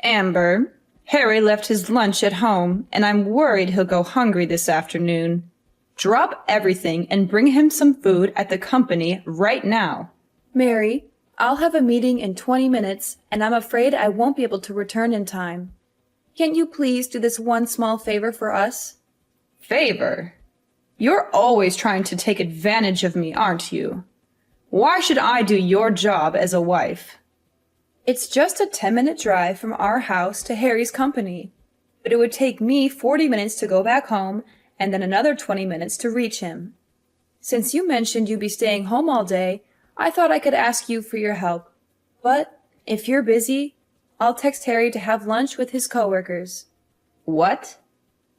Amber, Harry left his lunch at home, and I'm worried he'll go hungry this afternoon. Drop everything and bring him some food at the company right now. Mary, I'll have a meeting in 20 minutes, and I'm afraid I won't be able to return in time. Can't you please do this one small favor for us? Favor? You're always trying to take advantage of me, aren't you? Why should I do your job as a wife? It's just a 10-minute drive from our house to Harry's company, but it would take me 40 minutes to go back home and then another 20 minutes to reach him. Since you mentioned you'd be staying home all day, I thought I could ask you for your help. But if you're busy, I'll text Harry to have lunch with his coworkers. What?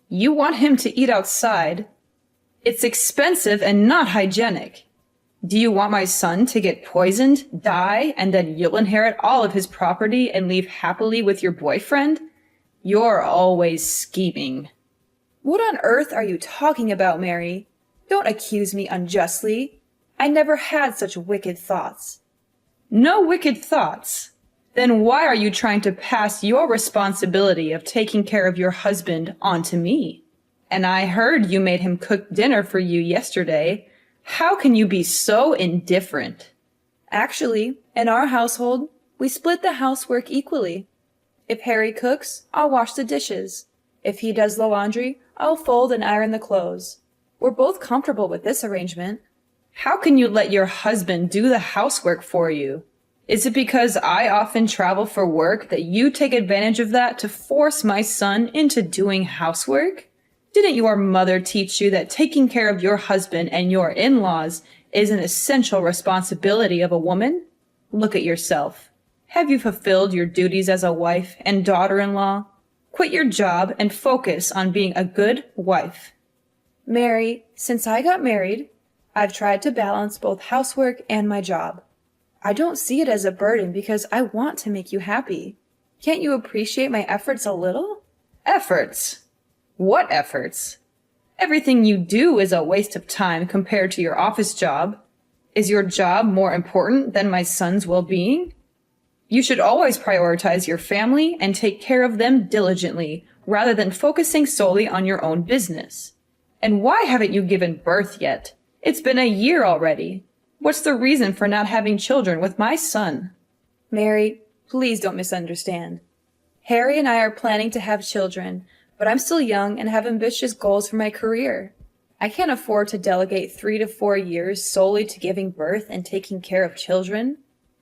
You want him to eat outside? It's expensive and not hygienic. Do you want my son to get poisoned, die, and then you'll inherit all of his property and leave happily with your boyfriend? You're always scheming. What on earth are you talking about, Mary? Don't accuse me unjustly. I never had such wicked thoughts. No wicked thoughts? Then why are you trying to pass your responsibility of taking care of your husband onto me? And I heard you made him cook dinner for you yesterday. How can you be so indifferent? Actually, in our household, we split the housework equally. If Harry cooks, I'll wash the dishes. If he does the laundry, I'll fold and iron the clothes. We're both comfortable with this arrangement. How can you let your husband do the housework for you? Is it because I often travel for work that you take advantage of that to force my son into doing housework? Didn't your mother teach you that taking care of your husband and your in-laws is an essential responsibility of a woman? Look at yourself. Have you fulfilled your duties as a wife and daughter-in-law? Quit your job and focus on being a good wife. Mary, since I got married, I've tried to balance both housework and my job. I don't see it as a burden because I want to make you happy. Can't you appreciate my efforts a little? Efforts? What efforts? Everything you do is a waste of time compared to your office job. Is your job more important than my son's well-being? You should always prioritize your family and take care of them diligently, rather than focusing solely on your own business. And why haven't you given birth yet? It's been a year already. What's the reason for not having children with my son? Mary, please don't misunderstand. Harry and I are planning to have children, but I'm still young and have ambitious goals for my career. I can't afford to delegate 3 to 4 years solely to giving birth and taking care of children.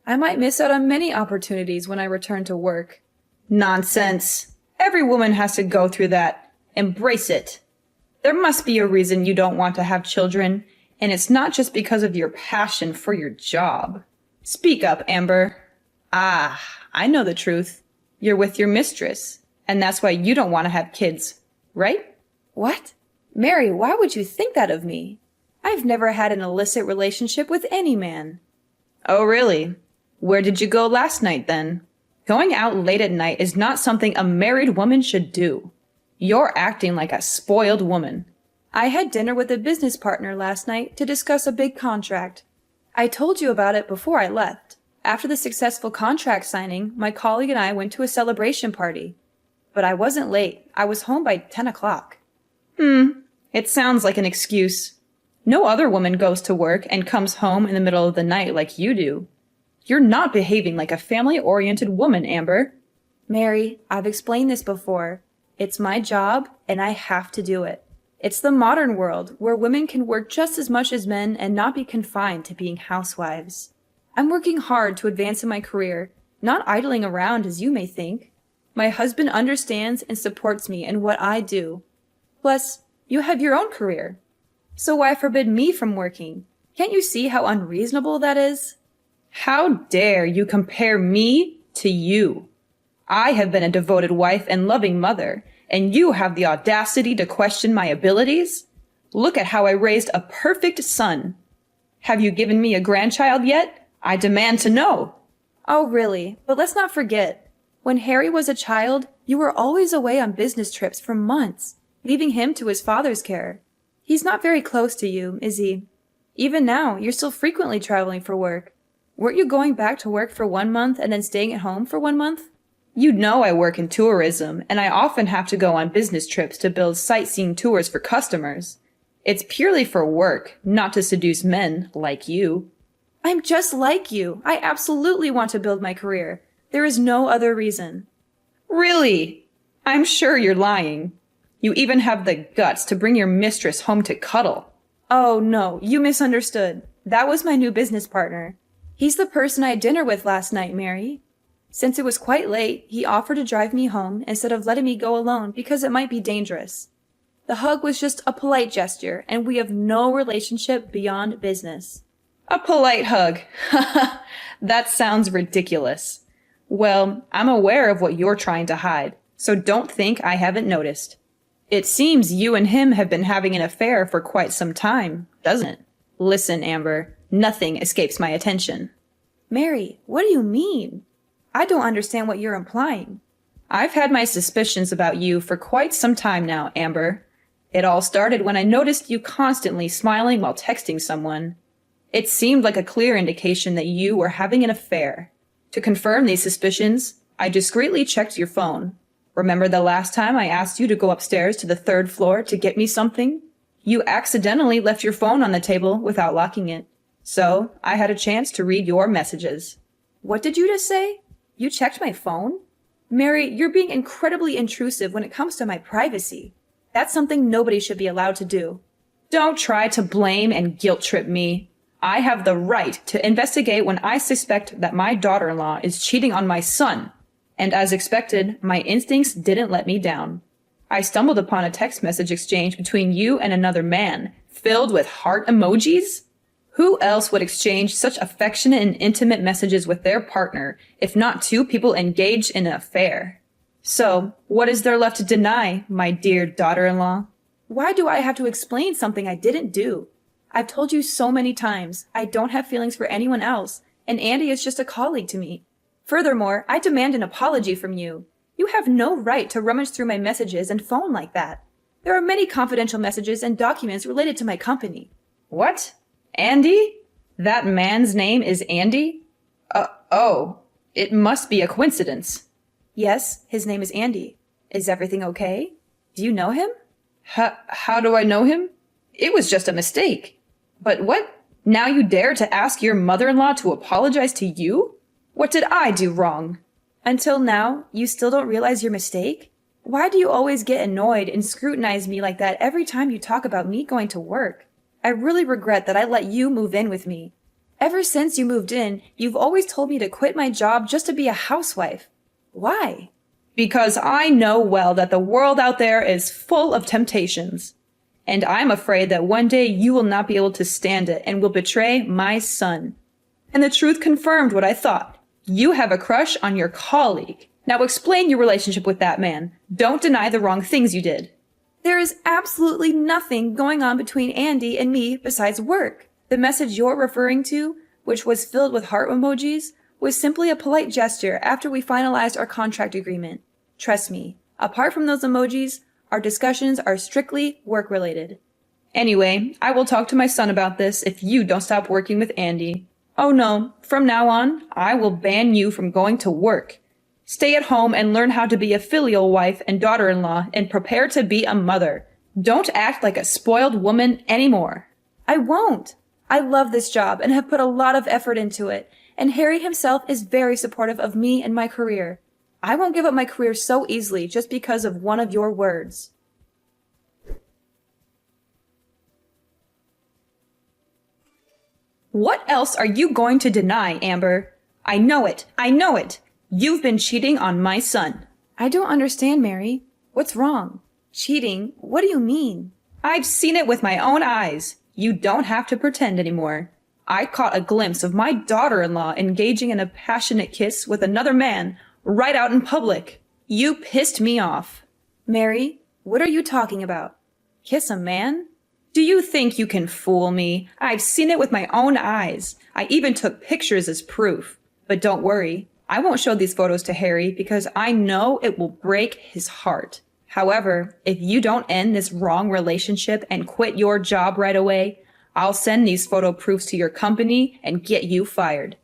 I might miss out on many opportunities when I return to work. Nonsense. Every woman has to go through that. Embrace it. There must be a reason you don't want to have children, and it's not just because of your passion for your job. Speak up, Amber. Ah, I know the truth. You're with your mistress, and that's why you don't want to have kids, right? What? Mary, why would you think that of me? I've never had an illicit relationship with any man. Oh, really? Where did you go last night, then? Going out late at night is not something a married woman should do. You're acting like a spoiled woman. I had dinner with a business partner last night to discuss a big contract. I told you about it before I left. After the successful contract signing, my colleague and I went to a celebration party. But I wasn't late. I was home by 10 o'clock. It sounds like an excuse. No other woman goes to work and comes home in the middle of the night like you do. You're not behaving like a family-oriented woman, Amber. Mary, I've explained this before. It's my job, and I have to do it. It's the modern world, where women can work just as much as men and not be confined to being housewives. I'm working hard to advance in my career, not idling around as you may think. My husband understands and supports me in what I do. Plus, you have your own career. So why forbid me from working? Can't you see how unreasonable that is? How dare you compare me to you? I have been a devoted wife and loving mother, and you have the audacity to question my abilities? Look at how I raised a perfect son. Have you given me a grandchild yet? I demand to know. Oh, really? But let's not forget. When Harry was a child, you were always away on business trips for months, leaving him to his father's care. He's not very close to you, is he? Even now, you're still frequently traveling for work. Weren't you going back to work for 1 month and then staying at home for 1 month? You know I work in tourism, and I often have to go on business trips to build sightseeing tours for customers. It's purely for work, not to seduce men like you. I'm just like you. I absolutely want to build my career. There is no other reason. Really? I'm sure you're lying. You even have the guts to bring your mistress home to cuddle. Oh no, you misunderstood. That was my new business partner. He's the person I had dinner with last night, Mary. Since it was quite late, he offered to drive me home instead of letting me go alone because it might be dangerous. The hug was just a polite gesture, and we have no relationship beyond business. A polite hug. That sounds ridiculous. Well, I'm aware of what you're trying to hide, so don't think I haven't noticed. It seems you and him have been having an affair for quite some time, doesn't it? Listen, Amber, nothing escapes my attention. Mary, what do you mean? I don't understand what you're implying. I've had my suspicions about you for quite some time now, Amber. It all started when I noticed you constantly smiling while texting someone. It seemed like a clear indication that you were having an affair. To confirm these suspicions, I discreetly checked your phone. Remember the last time I asked you to go upstairs to the 3rd floor to get me something? You accidentally left your phone on the table without locking it. So I had a chance to read your messages. What did you just say? You checked my phone? Mary, you're being incredibly intrusive when it comes to my privacy. That's something nobody should be allowed to do. Don't try to blame and guilt trip me. I have the right to investigate when I suspect that my daughter-in-law is cheating on my son. And as expected, my instincts didn't let me down. I stumbled upon a text message exchange between you and another man, filled with heart emojis. Who else would exchange such affectionate and intimate messages with their partner, if not two people engaged in an affair? So, what is there left to deny, my dear daughter-in-law? Why do I have to explain something I didn't do? I've told you so many times, I don't have feelings for anyone else, and Andy is just a colleague to me. Furthermore, I demand an apology from you. You have no right to rummage through my messages and phone like that. There are many confidential messages and documents related to my company. What? Andy? That man's name is Andy? Oh, it must be a coincidence. Yes, his name is Andy. Is everything okay? Do you know him? How do I know him? It was just a mistake. But what? Now you dare to ask your mother-in-law to apologize to you? What did I do wrong? Until now, you still don't realize your mistake? Why do you always get annoyed and scrutinize me like that every time you talk about me going to work? I really regret that I let you move in with me. Ever since you moved in, you've always told me to quit my job just to be a housewife. Why? Because I know well that the world out there is full of temptations. And I'm afraid that one day you will not be able to stand it and will betray my son. And the truth confirmed what I thought. You have a crush on your colleague. Now explain your relationship with that man. Don't deny the wrong things you did. There is absolutely nothing going on between Andy and me besides work. The message you're referring to, which was filled with heart emojis, was simply a polite gesture after we finalized our contract agreement. Trust me, apart from those emojis, our discussions are strictly work-related. Anyway, I will talk to my son about this if you don't stop working with Andy. Oh no, from now on, I will ban you from going to work. Stay at home and learn how to be a filial wife and daughter-in-law and prepare to be a mother. Don't act like a spoiled woman anymore. I won't. I love this job and have put a lot of effort into it, and Harry himself is very supportive of me and my career. I won't give up my career so easily just because of one of your words. What else are you going to deny, Amber? I know it. I know it. You've been cheating on my son. I don't understand, Mary. What's wrong? Cheating? What do you mean? I've seen it with my own eyes. You don't have to pretend anymore. I caught a glimpse of my daughter-in-law engaging in a passionate kiss with another man right out in public. You pissed me off. Mary, what are you talking about? Kiss a man? Do you think you can fool me? I've seen it with my own eyes. I even took pictures as proof. But don't worry, I won't show these photos to Harry because I know it will break his heart. However, if you don't end this wrong relationship and quit your job right away, I'll send these photo proofs to your company and get you fired.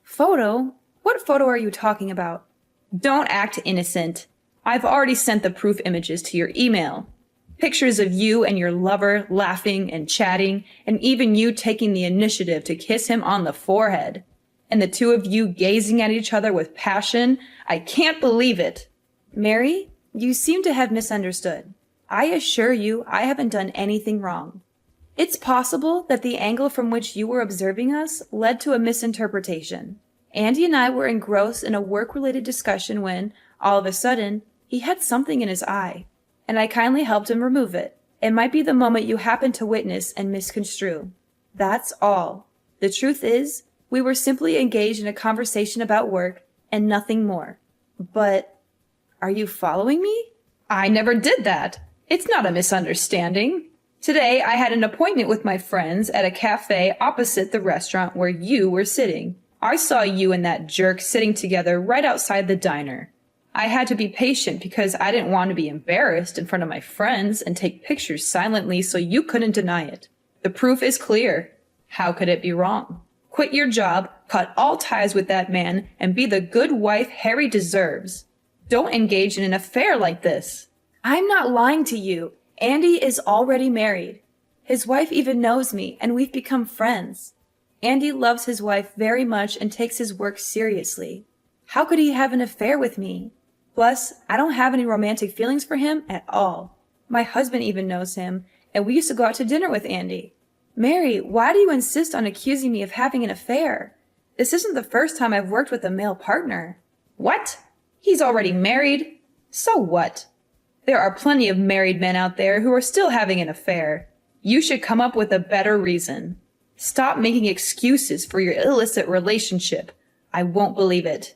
Photo? What photo are you talking about? Don't act innocent. I've already sent the proof images to your email. Pictures of you and your lover laughing and chatting, and even you taking the initiative to kiss him on the forehead. And the two of you gazing at each other with passion. I can't believe it. Mary, you seem to have misunderstood. I assure you I haven't done anything wrong. It's possible that the angle from which you were observing us led to a misinterpretation. Andy and I were engrossed in a work-related discussion when, all of a sudden, he had something in his eye, and I kindly helped him remove it. It might be the moment you happened to witness and misconstrue. That's all. The truth is, we were simply engaged in a conversation about work and nothing more. But, are you following me? I never did that. It's not a misunderstanding. Today, I had an appointment with my friends at a cafe opposite the restaurant where you were sitting. I saw you and that jerk sitting together right outside the diner. I had to be patient because I didn't want to be embarrassed in front of my friends and take pictures silently so you couldn't deny it. The proof is clear. How could it be wrong? Quit your job, cut all ties with that man, and be the good wife Harry deserves. Don't engage in an affair like this. I'm not lying to you. Andy is already married. His wife even knows me, and we've become friends. Andy loves his wife very much and takes his work seriously. How could he have an affair with me? Plus, I don't have any romantic feelings for him at all. My husband even knows him, and we used to go out to dinner with Andy. Mary, why do you insist on accusing me of having an affair? This isn't the first time I've worked with a male partner. What? He's already married? So what? There are plenty of married men out there who are still having an affair. You should come up with a better reason. Stop making excuses for your illicit relationship. I won't believe it.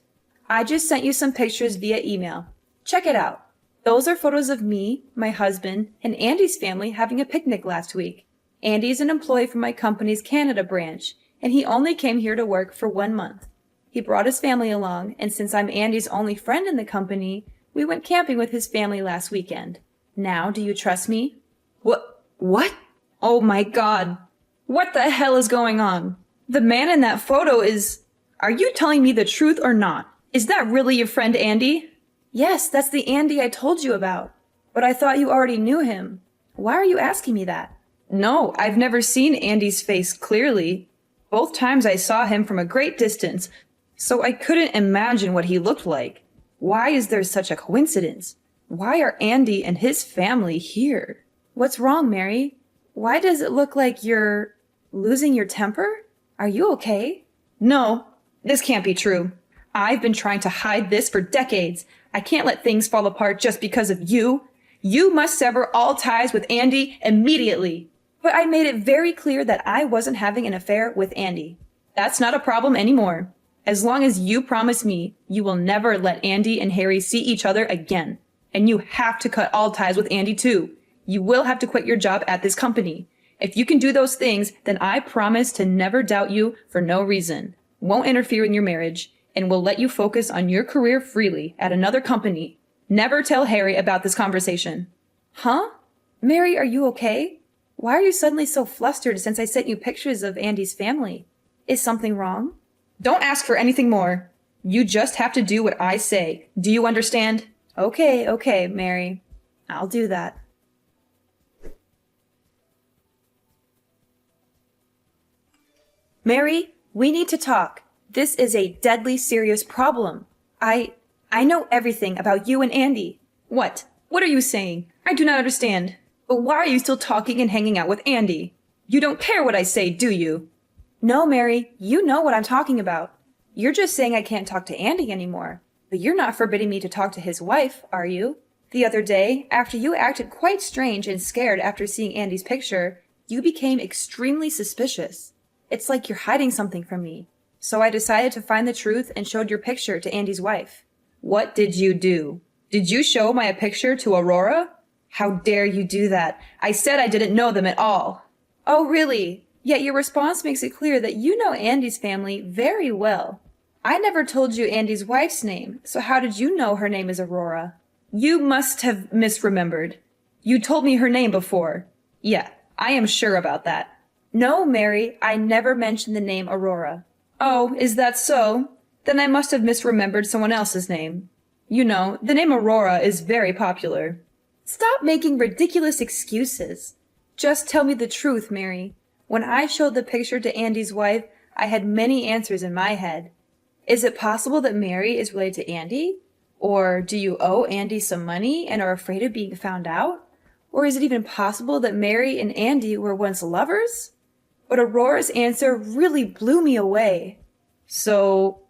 I just sent you some pictures via email. Check it out. Those are photos of me, my husband, and Andy's family having a picnic last week. Andy's an employee from my company's Canada branch, and he only came here to work for 1 month. He brought his family along, and since I'm Andy's only friend in the company, we went camping with his family last weekend. Now, do you trust me? What? Oh my God. What the hell is going on? The man in that photo is... Are you telling me the truth or not? Is that really your friend Andy? Yes, that's the Andy I told you about. But I thought you already knew him. Why are you asking me that? No, I've never seen Andy's face clearly. Both times I saw him from a great distance, so I couldn't imagine what he looked like. Why is there such a coincidence? Why are Andy and his family here? What's wrong, Mary? Why does it look like you're losing your temper? Are you okay? No, this can't be true. I've been trying to hide this for decades. I can't let things fall apart just because of you. You must sever all ties with Andy immediately. But I made it very clear that I wasn't having an affair with Andy. That's not a problem anymore. As long as you promise me, you will never let Andy and Harry see each other again. And you have to cut all ties with Andy too. You will have to quit your job at this company. If you can do those things, then I promise to never doubt you for no reason, won't interfere in your marriage, and will let you focus on your career freely at another company. Never tell Harry about this conversation. Huh? Mary, are you okay? Why are you suddenly so flustered since I sent you pictures of Andy's family? Is something wrong? Don't ask for anything more. You just have to do what I say. Do you understand? Okay, Mary. I'll do that. Mary, we need to talk. This is a deadly serious problem. I know everything about you and Andy. What? What are you saying? I do not understand. But why are you still talking and hanging out with Andy? You don't care what I say, do you? No, Mary, you know what I'm talking about. You're just saying I can't talk to Andy anymore. But you're not forbidding me to talk to his wife, are you? The other day, after you acted quite strange and scared after seeing Andy's picture, you became extremely suspicious. It's like you're hiding something from me. So I decided to find the truth and showed your picture to Andy's wife. What did you do? Did you show my picture to Aurora? How dare you do that? I said I didn't know them at all. Oh, really? Yet your response makes it clear that you know Andy's family very well. I never told you Andy's wife's name, so how did you know her name is Aurora? You must have misremembered. You told me her name before. Yeah, I am sure about that. No, Mary, I never mentioned the name Aurora. Oh, is that so? Then I must have misremembered someone else's name. You know, the name Aurora is very popular. Stop making ridiculous excuses. Just tell me the truth, Mary. When I showed the picture to Andy's wife, I had many answers in my head. Is it possible that Mary is related to Andy? Or do you owe Andy some money and are afraid of being found out? Or is it even possible that Mary and Andy were once lovers? But Aurora's answer really blew me away. So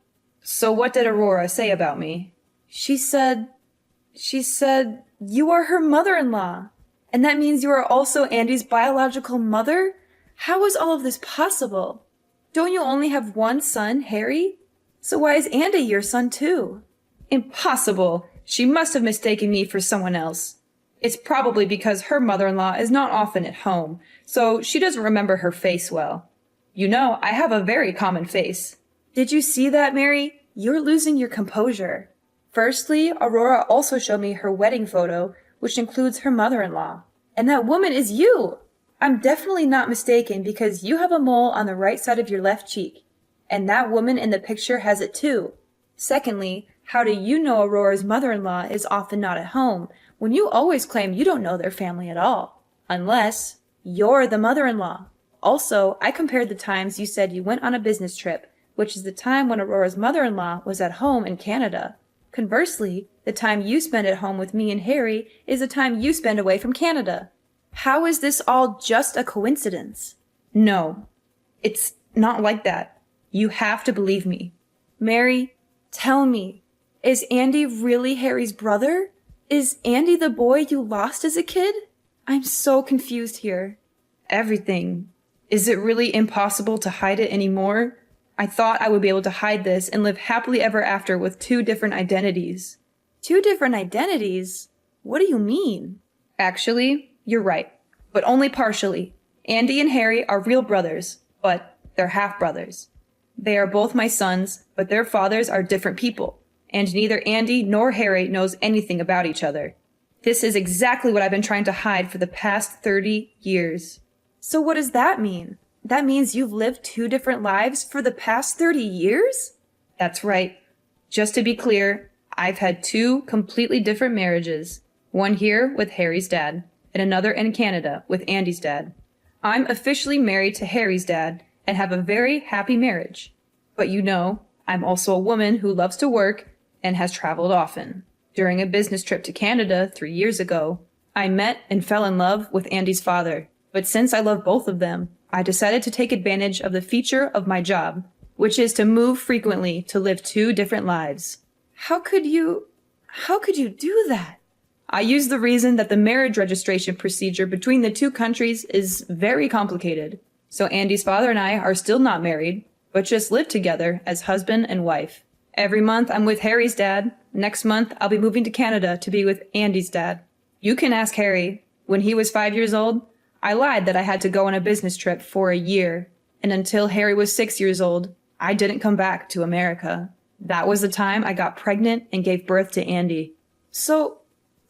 what did Aurora say about me? She said, you are her mother-in-law. And that means you are also Andy's biological mother? How is all of this possible? Don't you only have one son, Harry? So why is Andy your son too? Impossible! She must have mistaken me for someone else. It's probably because her mother-in-law is not often at home, so she doesn't remember her face well. You know, I have a very common face. Did you see that, Mary? You're losing your composure. Firstly, Aurora also showed me her wedding photo, which includes her mother-in-law. And that woman is you! I'm definitely not mistaken because you have a mole on the right side of your left cheek. And that woman in the picture has it too. Secondly, how do you know Aurora's mother-in-law is often not at home when you always claim you don't know their family at all? Unless you're the mother-in-law. Also, I compared the times you said you went on a business trip, which is the time when Aurora's mother-in-law was at home in Canada. Conversely, the time you spend at home with me and Harry is the time you spend away from Canada. How is this all just a coincidence? No, it's not like that. You have to believe me. Mary, tell me, is Andy really Harry's brother? Is Andy the boy you lost as a kid? I'm so confused here. Everything. Is it really impossible to hide it anymore? I thought I would be able to hide this and live happily ever after with 2 different identities. 2 different identities? What do you mean? Actually, you're right, but only partially. Andy and Harry are real brothers, but they're half-brothers. They are both my sons, but their fathers are different people, and neither Andy nor Harry knows anything about each other. This is exactly what I've been trying to hide for the past 30 years. So what does that mean? That means you've lived 2 different lives for the past 30 years? That's right. Just to be clear, I've had 2 completely different marriages. One here with Harry's dad, and another in Canada with Andy's dad. I'm officially married to Harry's dad and have a very happy marriage. But you know, I'm also a woman who loves to work and has traveled often. During a business trip to Canada 3 years ago, I met and fell in love with Andy's father. But since I love both of them, I decided to take advantage of the feature of my job, which is to move frequently to live 2 different lives. How could you do that? I use the reason that the marriage registration procedure between the 2 countries is very complicated. So Andy's father and I are still not married, but just live together as husband and wife. Every month I'm with Harry's dad. Next month I'll be moving to Canada to be with Andy's dad. You can ask Harry. When he was 5 years old, I lied that I had to go on a business trip for a year. And until Harry was 6 years old, I didn't come back to America. That was the time I got pregnant and gave birth to Andy. So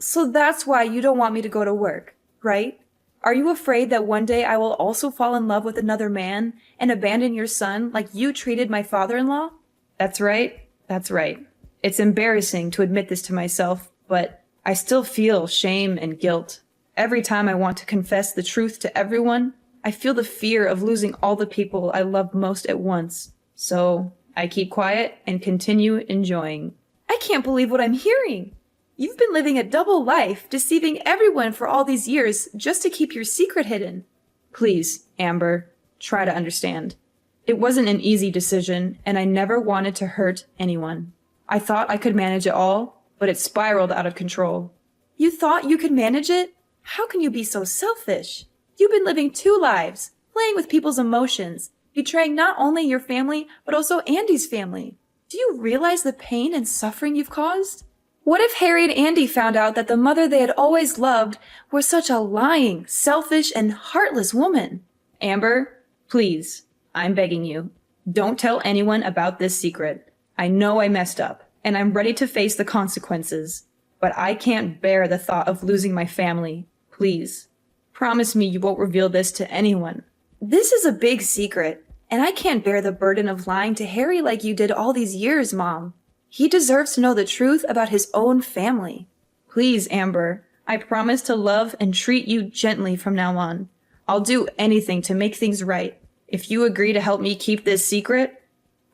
that's why you don't want me to go to work, right? Are you afraid that one day I will also fall in love with another man and abandon your son like you treated my father-in-law? That's right. That's right. It's embarrassing to admit this to myself, but I still feel shame and guilt. Every time I want to confess the truth to everyone, I feel the fear of losing all the people I love most at once. So I keep quiet and continue enjoying. I can't believe what I'm hearing. You've been living a double life, deceiving everyone for all these years just to keep your secret hidden. Please, Amber, try to understand. It wasn't an easy decision, and I never wanted to hurt anyone. I thought I could manage it all, but it spiraled out of control. You thought you could manage it? How can you be so selfish? You've been living 2 lives, playing with people's emotions, betraying not only your family, but also Andy's family. Do you realize the pain and suffering you've caused? What if Harry and Andy found out that the mother they had always loved was such a lying, selfish, and heartless woman? Amber, please, I'm begging you, don't tell anyone about this secret. I know I messed up, and I'm ready to face the consequences. But I can't bear the thought of losing my family. Please, promise me you won't reveal this to anyone. This is a big secret, and I can't bear the burden of lying to Harry like you did all these years, Mom. He deserves to know the truth about his own family. Please, Amber, I promise to love and treat you gently from now on. I'll do anything to make things right. If you agree to help me keep this secret,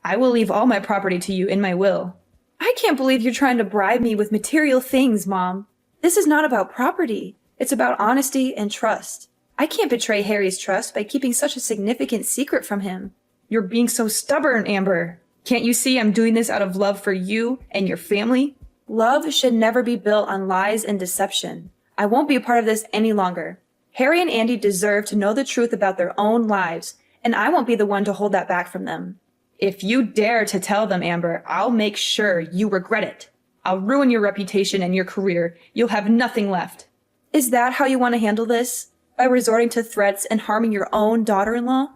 I will leave all my property to you in my will. I can't believe you're trying to bribe me with material things, Mom. This is not about property. It's about honesty and trust. I can't betray Harry's trust by keeping such a significant secret from him. You're being so stubborn, Amber. Can't you see I'm doing this out of love for you and your family? Love should never be built on lies and deception. I won't be a part of this any longer. Harry and Andy deserve to know the truth about their own lives, and I won't be the one to hold that back from them. If you dare to tell them, Amber, I'll make sure you regret it. I'll ruin your reputation and your career. You'll have nothing left. Is that how you want to handle this? By resorting to threats and harming your own daughter-in-law?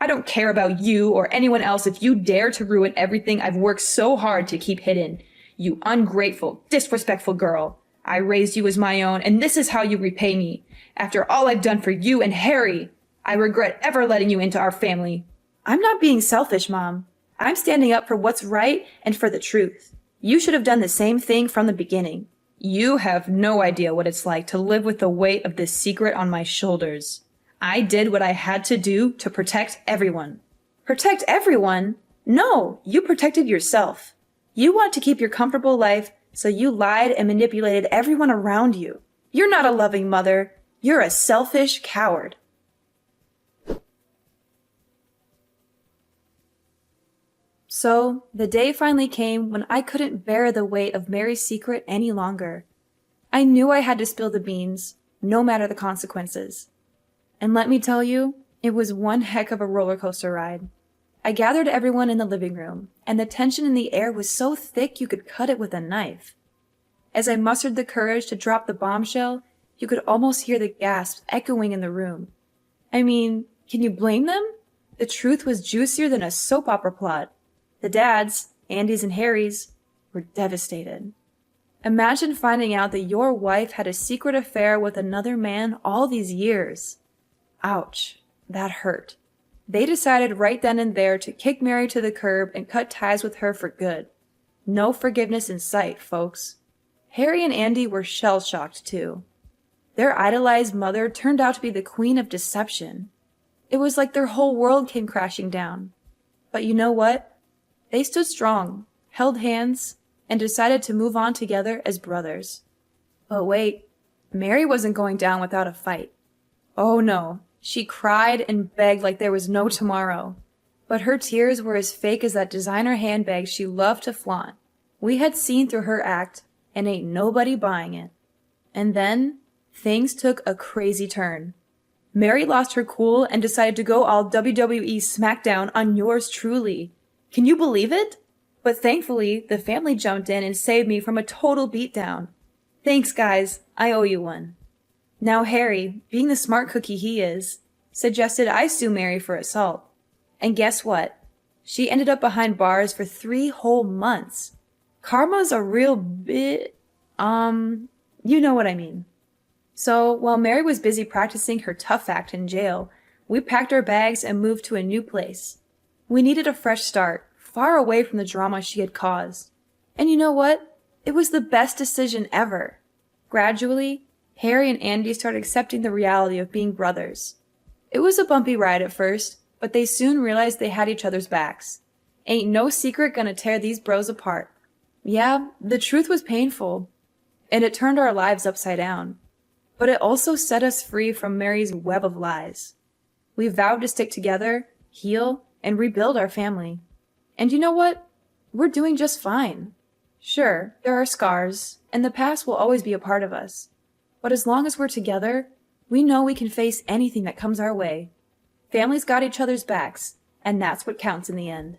I don't care about you or anyone else if you dare to ruin everything I've worked so hard to keep hidden. You ungrateful, disrespectful girl. I raised you as my own, and this is how you repay me. After all I've done for you and Harry, I regret ever letting you into our family. I'm not being selfish, Mom. I'm standing up for what's right and for the truth. You should have done the same thing from the beginning. You have no idea what it's like to live with the weight of this secret on my shoulders. I did what I had to do to protect everyone. Protect everyone? No, you protected yourself. You want to keep your comfortable life, so you lied and manipulated everyone around you. You're not a loving mother. You're a selfish coward. So, the day finally came when I couldn't bear the weight of Mary's secret any longer. I knew I had to spill the beans, no matter the consequences. And let me tell you, it was one heck of a roller coaster ride. I gathered everyone in the living room, and the tension in the air was so thick you could cut it with a knife. As I mustered the courage to drop the bombshell, you could almost hear the gasps echoing in the room. I mean, can you blame them? The truth was juicier than a soap opera plot. The dads, Andy's and Harry's, were devastated. Imagine finding out that your wife had a secret affair with another man all these years. Ouch, that hurt. They decided right then and there to kick Mary to the curb and cut ties with her for good. No forgiveness in sight, folks. Harry and Andy were shell-shocked too. Their idolized mother turned out to be the queen of deception. It was like their whole world came crashing down. But you know what? They stood strong, held hands, and decided to move on together as brothers. But wait, Mary wasn't going down without a fight. Oh no, she cried and begged like there was no tomorrow. But her tears were as fake as that designer handbag she loved to flaunt. We had seen through her act, and ain't nobody buying it. And then, things took a crazy turn. Mary lost her cool and decided to go all WWE SmackDown on yours truly. Can you believe it? But thankfully, the family jumped in and saved me from a total beatdown. Thanks, guys. I owe you one. Now Harry, being the smart cookie he is, suggested I sue Mary for assault. And guess what? She ended up behind bars for 3 whole months. Karma's a real bit, you know what I mean. So, while Mary was busy practicing her tough act in jail, we packed our bags and moved to a new place. We needed a fresh start, far away from the drama she had caused. And you know what? It was the best decision ever. Gradually, Harry and Andy started accepting the reality of being brothers. It was a bumpy ride at first, but they soon realized they had each other's backs. Ain't no secret gonna tear these bros apart. Yeah, the truth was painful, and it turned our lives upside down. But it also set us free from Mary's web of lies. We vowed to stick together, heal, and rebuild our family. And you know what? We're doing just fine. Sure, there are scars, and the past will always be a part of us. But as long as we're together, we know we can face anything that comes our way. Families got each other's backs, and that's what counts in the end.